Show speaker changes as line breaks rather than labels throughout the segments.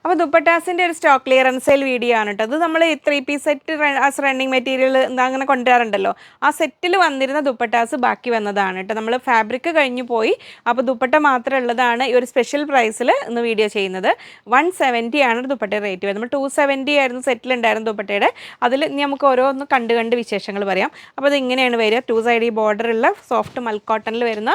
അപ്പോൾ ദുപ്പട്ടാസിൻ്റെ ഒരു stock clearance sale video ആണ് കേട്ടോ. അത് നമ്മൾ 3 piece set as running material അങ്ങനെ കൊണ്ടുവരാറുണ്ടല്ലോ, ആ സെറ്റിൽ വന്നിരുന്ന ദുപ്പട്ടാസ് ബാക്കി വന്നതാണ് കേട്ടോ. നമ്മൾ ഫാബ്രിക് കഴിഞ്ഞു പോയി, അപ്പോൾ ദുപ്പട്ട മാത്രം ഉള്ളതാണ് ഈ ഒരു സ്പെഷ്യൽ പ്രൈസിൽ ഇന്ന് വീഡിയോ ചെയ്യുന്നത്. 170 ആണ് ദുപ്പട്ട റേറ്റ് വരുന്നത്. നമ്മൾ 270 ആയിരുന്നു സെറ്റിലുണ്ടായിരുന്നു ദുപ്പട്ടയുടെ. അതിൽ നമുക്ക് ഓരോന്ന് കണ്ട് വിശേഷങ്ങൾ പറയാം. അപ്പോൾ അത് ഇങ്ങനെയാണ് വരിക. 2 സൈഡ് ബോർഡറുള്ള സോഫ്റ്റ് മൽ കോട്ടണിൽ വരുന്ന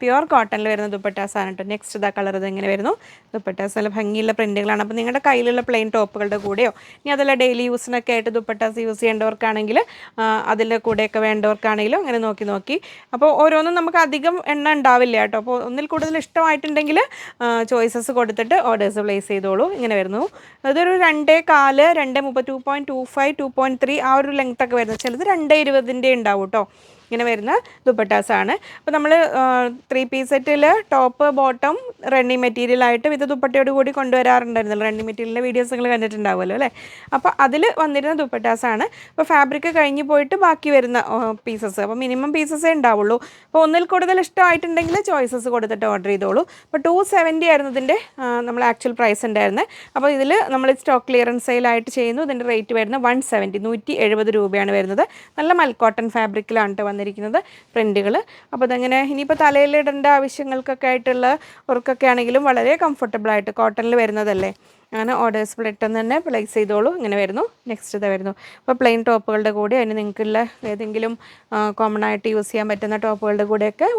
പ്യുവർ കോട്ടണിൽ വരുന്ന ദുപ്പട്ടാസാണ് കേട്ടോ. നെക്സ്റ്റ് ഇതാ കളർ ഇത് എങ്ങനെ വരുന്നു. ദുപ്പട്ടാസ് നല്ല ഭംഗിയുള്ള പ്രിൻറ്റുകളാണ്. അപ്പോൾ നിങ്ങളുടെ കയ്യിലുള്ള പ്ലെയിൻ ടോപ്പുകളുടെ കൂടെയോ ഇനി അതല്ല ഡെയിലി യൂസിനൊക്കെ ആയിട്ട് ദുപ്പട്ടാസ് യൂസ് ചെയ്യേണ്ടവർക്കാണെങ്കിൽ അതിൻ്റെ കൂടെയൊക്കെ വേണ്ടവർക്കാണെങ്കിലും അങ്ങനെ നോക്കി അപ്പോൾ ഓരോന്നും നമുക്ക് അധികം എണ്ണ ഉണ്ടാവില്ല കേട്ടോ. അപ്പോൾ ഒന്നിൽ കൂടുതൽ ഇഷ്ടമായിട്ടുണ്ടെങ്കിൽ ചോയ്സസ് കൊടുത്തിട്ട് ഓർഡേഴ്സ് പ്ലേസ് ചെയ്തോളൂ. ഇങ്ങനെ വരുന്നു. അതൊരു 2.4, 2.30, 2.25, 2.3 ആ ഒരു ലെങ്ത് ഒക്കെ വരുന്നത്. ചിലത് 2.20 ഉണ്ടാവും കേട്ടോ. ഇങ്ങനെ വരുന്ന ദുപ്പട്ടാസാണ്. അപ്പോൾ നമ്മൾ 3 പീസ് സെറ്റിൽ ടോപ്പ് ബോട്ടം റണ്ണിങ് മെറ്റീരിയലായിട്ട് വിത്ത് ദുപ്പട്ടയോട് കൂടി കൊണ്ടുവരാറുണ്ടായിരുന്നല്ലോ. റണ്ണിങ് മെറ്റീരിയലിൻ്റെ വീഡിയോസ് നിങ്ങൾ കണ്ടിട്ടുണ്ടാവുമല്ലോ അല്ലേ. അപ്പോൾ അതിൽ വന്നിരുന്ന ദുപ്പട്ടാസാണ്. അപ്പോൾ ഫാബ്രിക് കഴിഞ്ഞ് പോയിട്ട് ബാക്കി വരുന്ന പീസസ്, അപ്പോൾ മിനിമം പീസസേ ഉണ്ടാവുള്ളൂ. അപ്പോൾ ഒന്നിൽ കൂടുതൽ ഇഷ്ടമായിട്ടുണ്ടെങ്കിൽ ചോയ്സസ് കൊടുത്തിട്ട് ഓർഡർ ചെയ്തോളൂ. അപ്പോൾ 270 ആയിരുന്നു ഇതിൻ്റെ നമ്മൾ ആക്ച്വൽ പ്രൈസ് ഉണ്ടായിരുന്നത്. അപ്പോൾ ഇതിൽ നമ്മൾ സ്റ്റോക്ക് ക്ലിയറൻസ് സെയിലായിട്ട് ചെയ്യുന്നു. ഇതിൻ്റെ റേറ്റ് വരുന്നത് 170, 170 രൂപയാണ് വരുന്നത്. നല്ല മൽക്കോട്ടൺ ഫാബ്രിക്കിലാണ് വന്നിരിക്കുന്നത് പ്രിൻറ്റുകൾ. അപ്പോൾ അതങ്ങനെ ഇനിയിപ്പോൾ തലയിലിടേണ്ട ആവശ്യങ്ങൾക്കൊക്കെ ആയിട്ടുള്ള വർക്കൊക്കെ ആണെങ്കിലും വളരെ കംഫർട്ടബിളായിട്ട് കോട്ടണിൽ വരുന്നതല്ലേ. അങ്ങനെ ഓർഡേഴ്സ് പെട്ടെന്ന് തന്നെ പ്ലേസ് ചെയ്തോളൂ. ഇങ്ങനെ വരുന്നു. നെക്സ്റ്റ് ഇത് വരുന്നു. അപ്പോൾ പ്ലെയിൻ ടോപ്പുകളുടെ കൂടെ അതിന് നിങ്ങൾക്കുള്ള ഏതെങ്കിലും കോമൺ ആയിട്ട് യൂസ് ചെയ്യാൻ പറ്റുന്ന ടോപ്പുകളുടെ കൂടെയൊക്കെ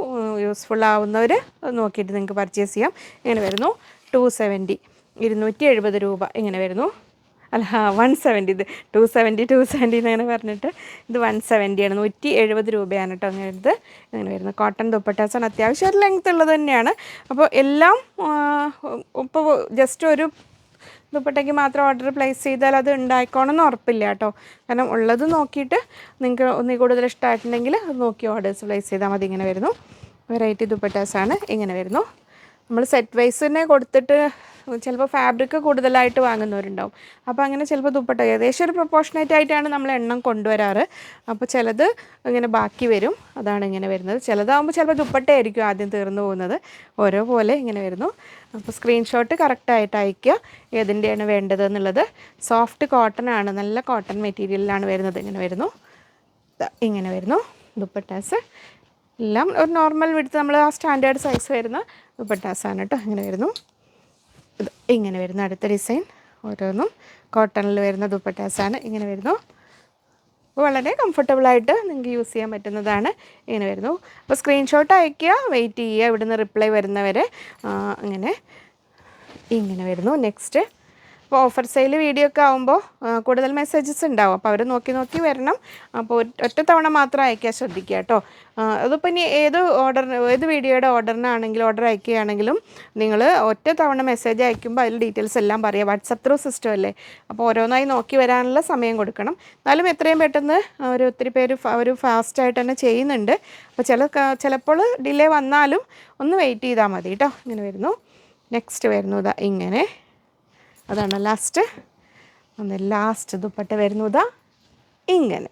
യൂസ്ഫുൾ ആവുന്നവർ നോക്കിയിട്ട് നിങ്ങൾക്ക് പർച്ചേസ് ചെയ്യാം. ഇങ്ങനെ വരുന്നു. 270, 270 രൂപ ഇങ്ങനെ വരുന്നു. അല്ല 170, ഇത് 270 അങ്ങനെ പറഞ്ഞിട്ട് ഇത് 170 ആണ്. 170 രൂപയാണ് കേട്ടോ. അങ്ങനെ ഇത് ഇങ്ങനെ വരുന്നത് കോട്ടൺ ദുപ്പട്ടാസാണ്. അത്യാവശ്യം ഒരു ലെങ്ത് ഉള്ളത് തന്നെയാണ്. അപ്പോൾ എല്ലാം ഇപ്പോൾ ജസ്റ്റ് ഒരു ദുപ്പട്ടയ്ക്ക് മാത്രം ഓർഡർ പ്ലേസ് ചെയ്താൽ അത് ഉണ്ടായിക്കോണമെന്ന് ഉറപ്പില്ല കേട്ടോ. കാരണം ഉള്ളത് നോക്കിയിട്ട് നിങ്ങൾക്ക് ഒന്നിൽ കൂടുതൽ ഇഷ്ടമായിട്ടുണ്ടെങ്കിൽ അത് നോക്കി ഓർഡേഴ്സ് പ്ലേസ് ചെയ്താൽ മതി. ഇങ്ങനെ വരുന്നു. വെറൈറ്റി ദുപ്പട്ടാസാണ്. ഇങ്ങനെ വരുന്നു. നമ്മൾ സെറ്റ് വൈസ് തന്നെ കൊടുത്തിട്ട് ചിലപ്പോൾ ഫാബ്രിക് കൂടുതലായിട്ട് വാങ്ങുന്നവരുണ്ടാവും. അപ്പോൾ അങ്ങനെ ചിലപ്പോൾ ദുപ്പട്ട ഏകദേശം ഒരു പ്രൊപ്പോർഷനേറ്റ് ആയിട്ടാണ് നമ്മൾ എണ്ണം കൊണ്ടുവരാറ്. അപ്പോൾ ചിലത് ഇങ്ങനെ ബാക്കി വരും. അതാണ് ഇങ്ങനെ വരുന്നത്. ചിലതാകുമ്പോൾ ചിലപ്പോൾ ദുപ്പട്ടയായിരിക്കും ആദ്യം തീർന്നു പോകുന്നത്. ഓരോ പോലെ ഇങ്ങനെ വരുന്നു. അപ്പോൾ സ്ക്രീൻഷോട്ട് കറക്റ്റായിട്ട് അയയ്ക്കുക ഏതിൻ്റെയാണ് വേണ്ടത് എന്നുള്ളത്. സോഫ്റ്റ് കോട്ടൺ ആണ്, നല്ല കോട്ടൺ മെറ്റീരിയലിലാണ് വരുന്നത്. ഇങ്ങനെ വരുന്നു. ഇങ്ങനെ വരുന്നു ദുപ്പട്ടാസ്. എല്ലാം ഒരു നോർമൽ വിഡ്ത്ത്, നമ്മൾ ആ സ്റ്റാൻഡേർഡ് സൈസ് വരുന്ന ദുപ്പട്ടാസാണ് കേട്ടോ. ഇങ്ങനെ വരുന്നു. ഇത് ഇങ്ങനെ വരുന്ന അടുത്ത ഡിസൈൻ ഓരോന്നും കോട്ടണിൽ വരുന്ന ദുപ്പട്ടാസാണ്. ഇങ്ങനെ വരുന്നു. വളരെ കംഫർട്ടബിളായിട്ട് നിങ്ങൾക്ക് യൂസ് ചെയ്യാൻ പറ്റുന്നതാണ്. ഇങ്ങനെ വരുന്നു. അപ്പോൾ സ്ക്രീൻഷോട്ട് അയയ്ക്കുക, വെയിറ്റ് ചെയ്യുക ഇവിടുന്ന് റിപ്ലൈ വരുന്നവരെ. അങ്ങനെ ഇങ്ങനെ വരുന്നു. നെക്സ്റ്റ് അപ്പോൾ ഓഫർ സെയിൽ വീഡിയോ ഒക്കെ ആകുമ്പോൾ കൂടുതൽ മെസ്സേജസ് ഉണ്ടാവും. അപ്പോൾ അവർ നോക്കി വരണം. അപ്പോൾ ഒറ്റ തവണ മാത്രം അയക്കാൻ ശ്രദ്ധിക്കുക കേട്ടോ. അതിപ്പോൾ ഇനി ഏത് വീഡിയോയുടെ ഓർഡറിനാണെങ്കിലും ഓർഡർ അയക്കുകയാണെങ്കിലും നിങ്ങൾ ഒറ്റ തവണ മെസ്സേജ് അയക്കുമ്പോൾ അതിൽ ഡീറ്റെയിൽസ് എല്ലാം പറയുക. വാട്സപ്പ് ത്രൂ സിസ്റ്റം അല്ലേ. അപ്പോൾ ഓരോന്നായി നോക്കി വരാനുള്ള സമയം കൊടുക്കണം. എന്നാലും എത്രയും പെട്ടെന്ന് ഒത്തിരി പേര് ഒരു ഫാസ്റ്റായിട്ട് തന്നെ ചെയ്യുന്നുണ്ട്. അപ്പോൾ ചിലപ്പോൾ ഡിലേ വന്നാലും ഒന്ന് വെയിറ്റ് ചെയ്താൽ മതി കേട്ടോ. ഇങ്ങനെ വരുന്നു. നെക്സ്റ്റ് വരുന്നു ഇതാ ഇങ്ങനെ. അതാണ് ലാസ്റ്റ് ദുപ്പട്ട വരുന്നതാ ഇങ്ങനെ.